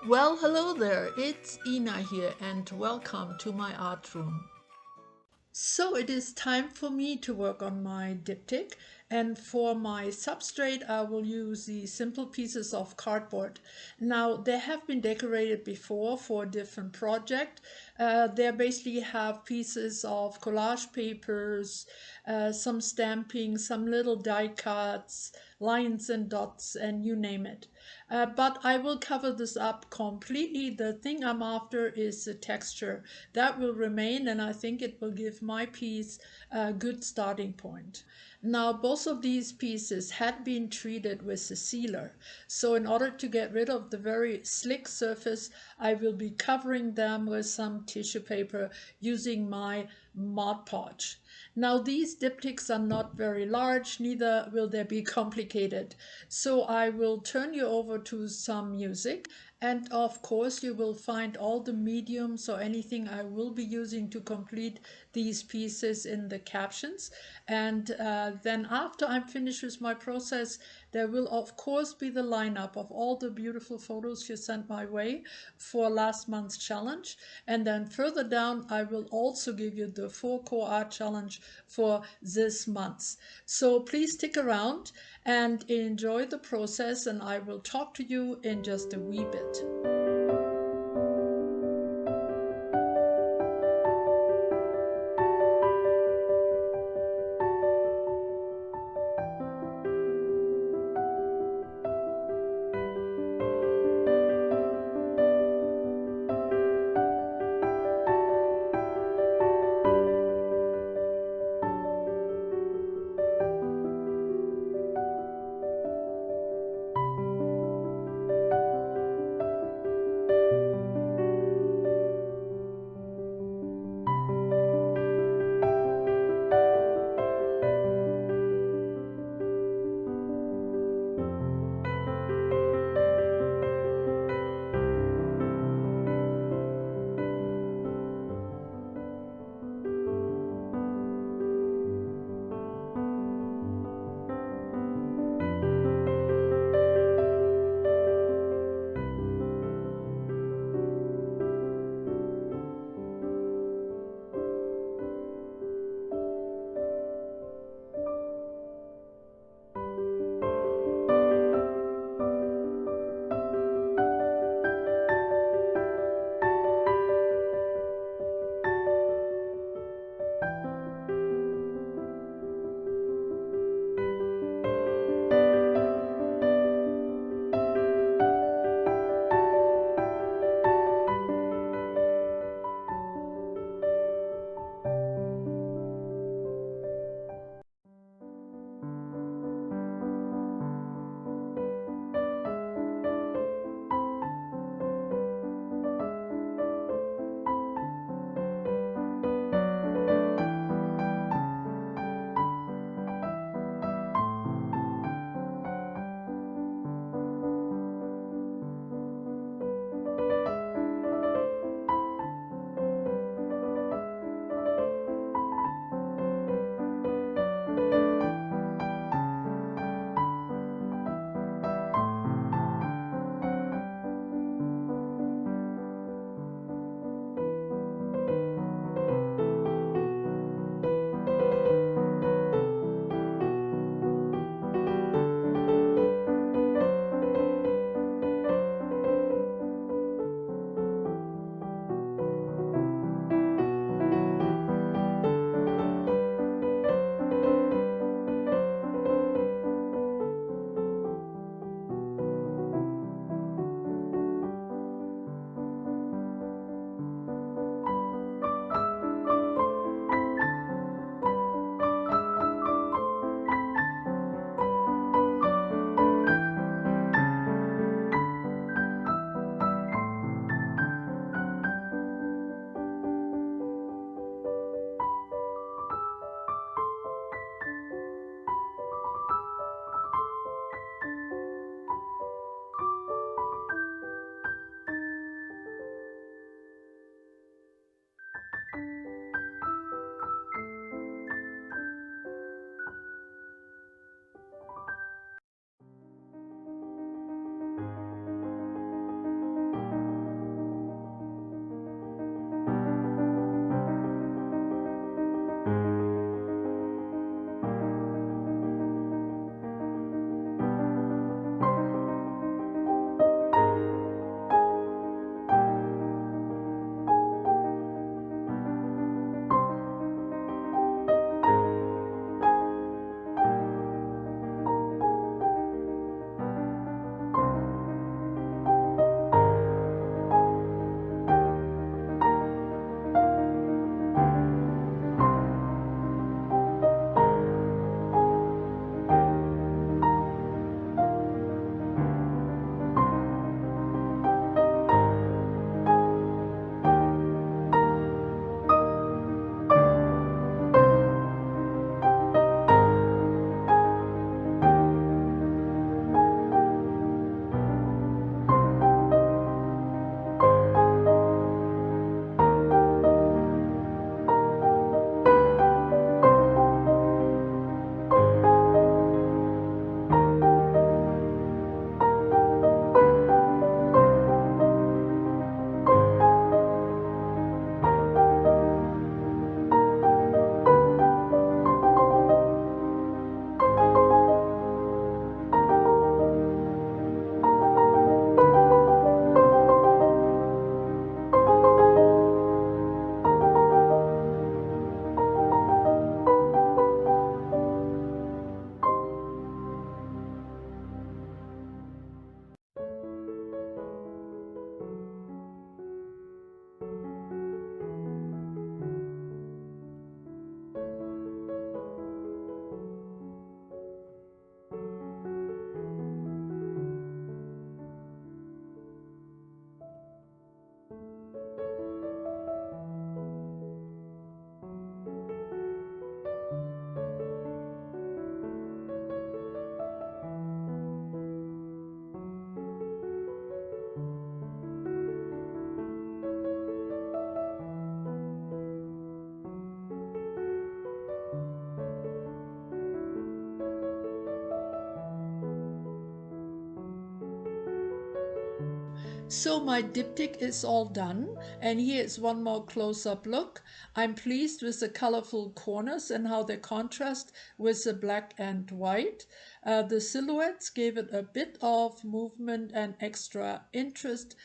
Well, hello there, it's Ina here, and welcome to my art room. So it is time for me to work on my diptych, and for my substrate I will use these simple pieces of cardboard. Now they have been decorated before for a different project. They basically have pieces of collage papers, some stamping, some little die cuts, lines and dots, and you name it. But I will cover this up completely. The thing I'm after is the texture. That will remain, and I think it will give my piece a good starting point. Now, both of these pieces had been treated with a sealer. So in order to get rid of the very slick surface, I will be covering them with some tissue paper using my Mod Podge. Now these diptychs are not very large, neither will they be complicated. So I will turn you over to some music, and of course you will find all the mediums or anything I will be using to complete these pieces in the captions. And then after I'm finished with my process, there will of course be the lineup of all the beautiful photos you sent my way for last month's challenge. And then further down, I will also give you the 4 core art challenge for this month. So please stick around and enjoy the process, and I will talk to you in just a wee bit. So my diptych is all done, and here is one more close-up look. I'm pleased with the colorful corners and how they contrast with the black and white. The silhouettes gave it a bit of movement and extra interest.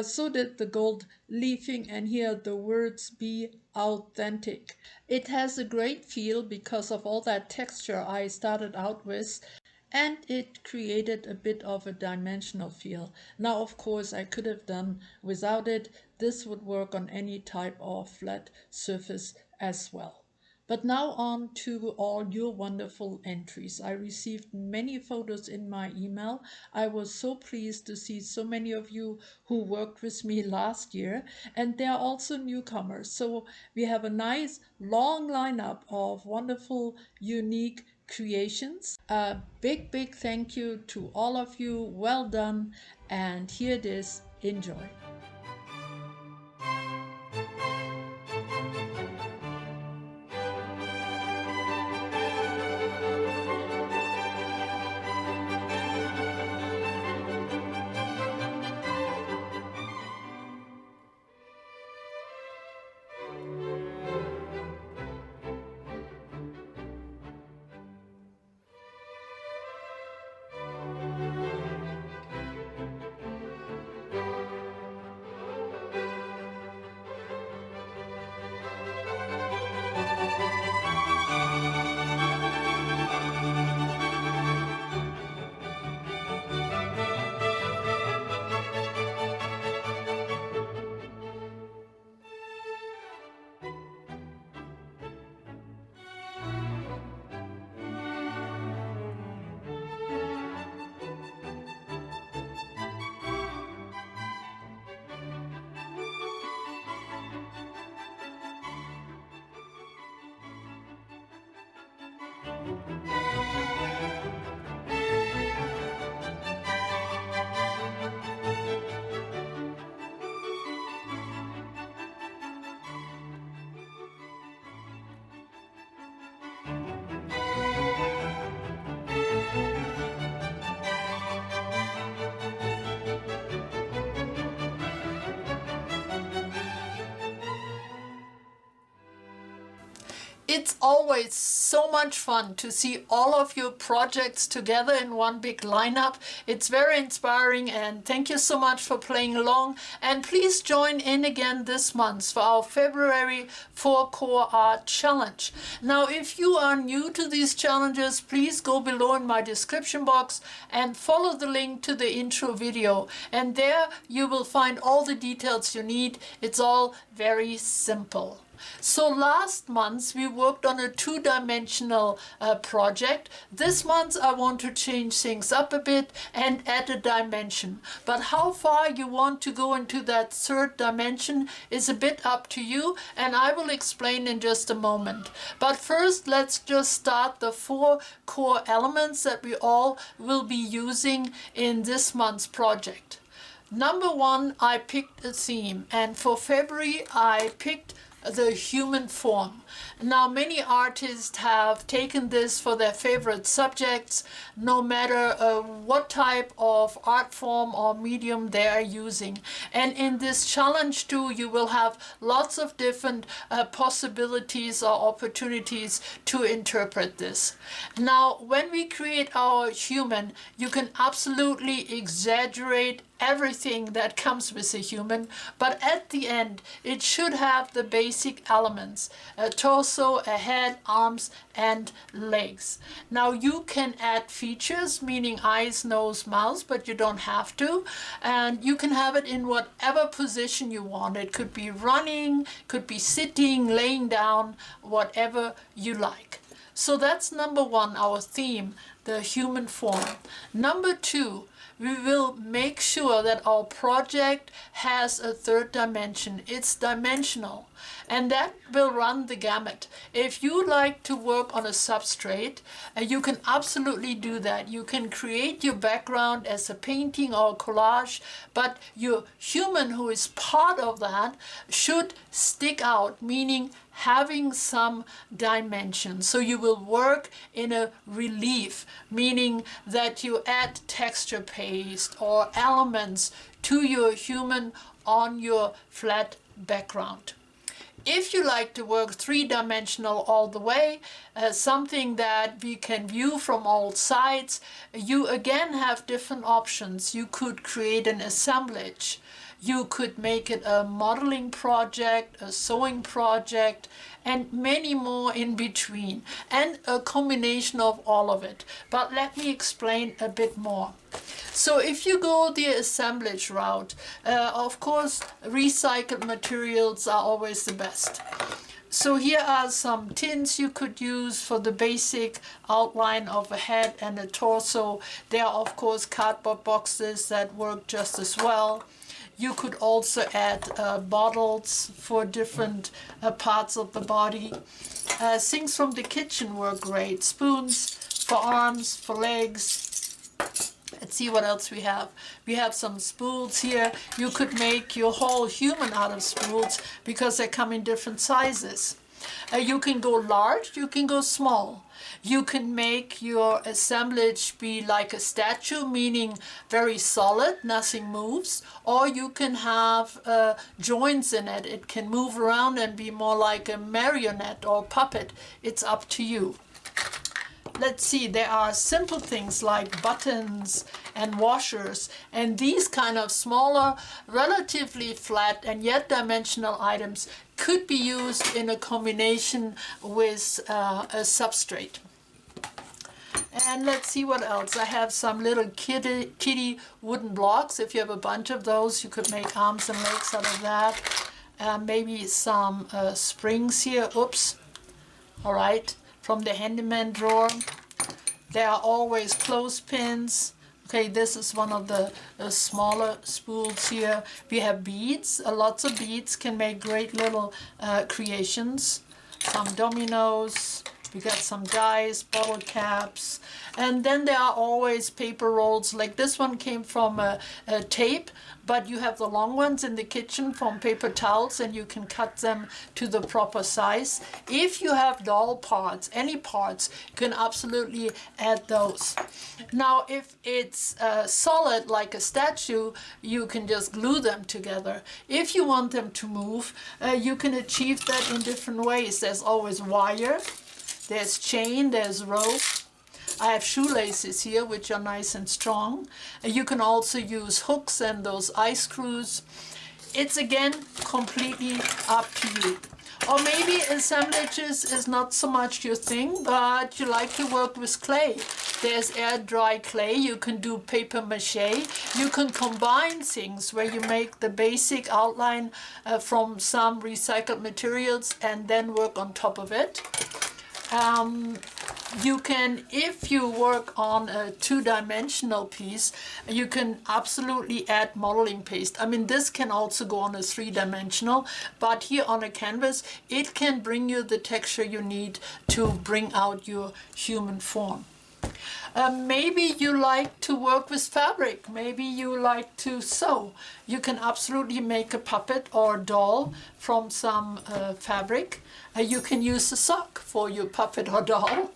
So did the gold leafing, and here the words "be authentic." It has a great feel because of all that texture I started out with, and it created a bit of a dimensional feel. Now, of course, I could have done without it. This would work on any type of flat surface as well. But now on to all your wonderful entries. I received many photos in my email. I was so pleased to see so many of you who worked with me last year, and there are also newcomers. So we have a nice long lineup of wonderful, unique creations. A big thank you to all of you. Well done. And here it is. Enjoy. It's always so much fun to see all of your projects together in one big lineup. It's very inspiring, and thank you so much for playing along. And please join in again this month for our February 4-Core Art Challenge. Now, if you are new to these challenges, please go below in my description box and follow the link to the intro video. And there you will find all the details you need. It's all very simple. So last month we worked on a two-dimensional project. This month I want to change things up a bit and add a dimension. But how far you want to go into that third dimension is a bit up to you, and I will explain in just a moment. But first, let's just start the 4 core elements that we all will be using in this month's project. Number 1, I picked a theme, and for February I picked the human form. Now, many artists have taken this for their favorite subjects, no matter what type of art form or medium they are using. And in this challenge too, you will have lots of different possibilities or opportunities to interpret this. Now, when we create our human, you can absolutely exaggerate everything that comes with a human, but at the end it should have the basic elements: a torso, a head, arms and legs. Now you can add features, meaning eyes, nose, mouth, but you don't have to, and you can have it in whatever position you want. It could be running, could be sitting, laying down, whatever you like. So that's number 1, our theme, the human form. Number 2, we will make sure that our project has a third dimension. It's dimensional. And that will run the gamut. If you like to work on a substrate, you can absolutely do that. You can create your background as a painting or a collage, but your human who is part of that should stick out, meaning having some dimension. So you will work in a relief, meaning that you add texture paste or elements to your human on your flat background. If you like to work three-dimensional all the way, something that we can view from all sides, you again have different options. You could create an assemblage. You could make it a modeling project, a sewing project, and many more in between, and a combination of all of it. But let me explain a bit more. So if you go the assemblage route, of course, recycled materials are always the best. So here are some tins you could use for the basic outline of a head and a torso. There are, of course, cardboard boxes that work just as well. You could also add bottles for different parts of the body. Things from the kitchen work great. Spoons for arms, for legs. Let's see what else we have. We have some spools here. You could make your whole human out of spools because they come in different sizes. You can go large, you can go small. You can make your assemblage be like a statue, meaning very solid, nothing moves, or you can have joints in it. It can move around and be more like a marionette or puppet. It's up to you. Let's see, there are simple things like buttons and washers, and these kind of smaller, relatively flat and yet dimensional items could be used in a combination with a substrate. And let's see what else. I have some little kitty wooden blocks. If you have a bunch of those, you could make arms and legs out of that. Maybe some springs here. Oops. All right. From the handyman drawer. There are always clothespins. Okay, this is one of the smaller spools here. We have beads. Lots of beads can make great little creations. Some dominoes. We got some dice, bottle caps. And then there are always paper rolls. Like this one came from a tape, but you have the long ones in the kitchen from paper towels, and you can cut them to the proper size. If you have doll parts, any parts, you can absolutely add those. Now, if it's solid like a statue, you can just glue them together. If you want them to move, you can achieve that in different ways. There's always wire. There's chain, there's rope. I have shoelaces here, which are nice and strong. You can also use hooks and those ice screws. It's again completely up to you. Or maybe assemblages is not so much your thing, but you like to work with clay. There's air dry clay. You can do paper mache. You can combine things where you make the basic outline from some recycled materials and then work on top of it. You can, if you work on a two-dimensional piece, you can absolutely add modeling paste. I mean, this can also go on a three-dimensional, but here on a canvas, it can bring you the texture you need to bring out your human form. Maybe you like to work with fabric. Maybe you like to sew. You can absolutely make a puppet or doll from some fabric. You can use a sock for your puppet or doll.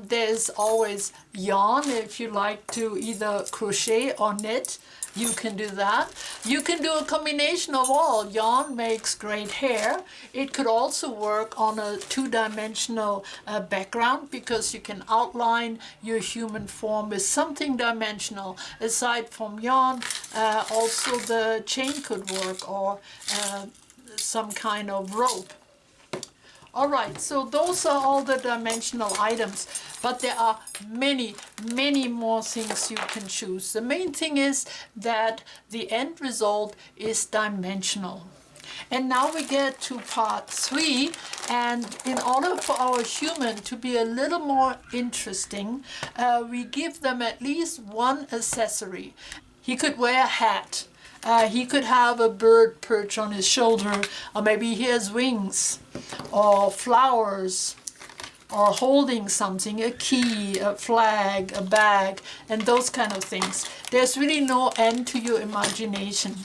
There's always yarn if you like to either crochet or knit. You can do that. You can do a combination of all. Yarn makes great hair. It could also work on a two-dimensional background because you can outline your human form with something dimensional. Aside from yarn, also the chain could work, or some kind of rope. All right, so those are all the dimensional items, but there are many, many more things you can choose. The main thing is that the end result is dimensional. And now we get to part 3, and in order for our human to be a little more interesting, we give them at least one accessory. He could wear a hat. He could have a bird perch on his shoulder, or maybe he has wings, or flowers, or holding something, a key, a flag, a bag, and those kind of things. There's really no end to your imagination.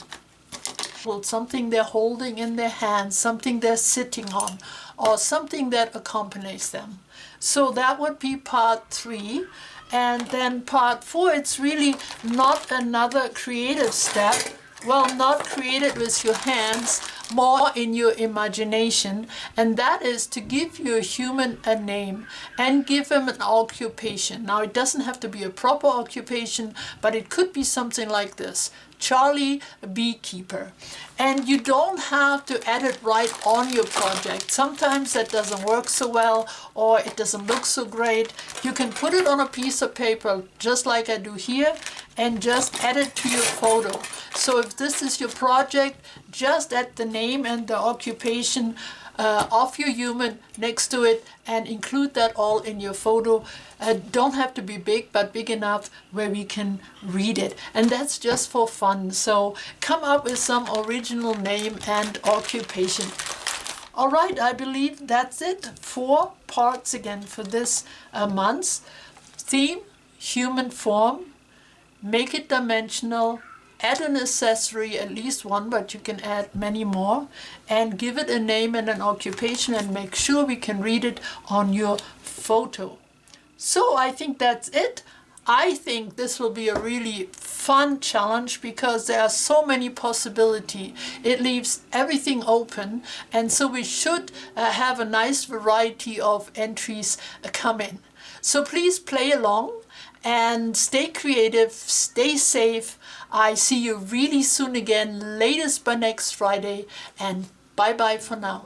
Something they're holding in their hands, something they're sitting on, or something that accompanies them. So that would be part 3. And then part 4, it's really not another creative step. Well, not created with your hands, more in your imagination. And that is to give your human a name and give him an occupation. Now, it doesn't have to be a proper occupation, but it could be something like this: Charlie, beekeeper. And you don't have to add it right on your project. Sometimes that doesn't work so well, or it doesn't look so great. You can put it on a piece of paper, just like I do here, and just add it to your photo. So if this is your project, just add the name and the occupation of your human next to it and include that all in your photo. Don't have to be big, but big enough where we can read it. And that's just for fun. So come up with some original name and occupation. All right, I believe that's it. 4 parts again for this month. Theme, human form, make it dimensional, add an accessory, at least one, but you can add many more, and give it a name and an occupation, and make sure we can read it on your photo. So I think that's it. I think this will be a really fun challenge because there are so many possibilities. It leaves everything open, and so we should have a nice variety of entries come in. So please play along and stay creative, stay safe. I see you really soon again, latest by next Friday, and bye-bye for now.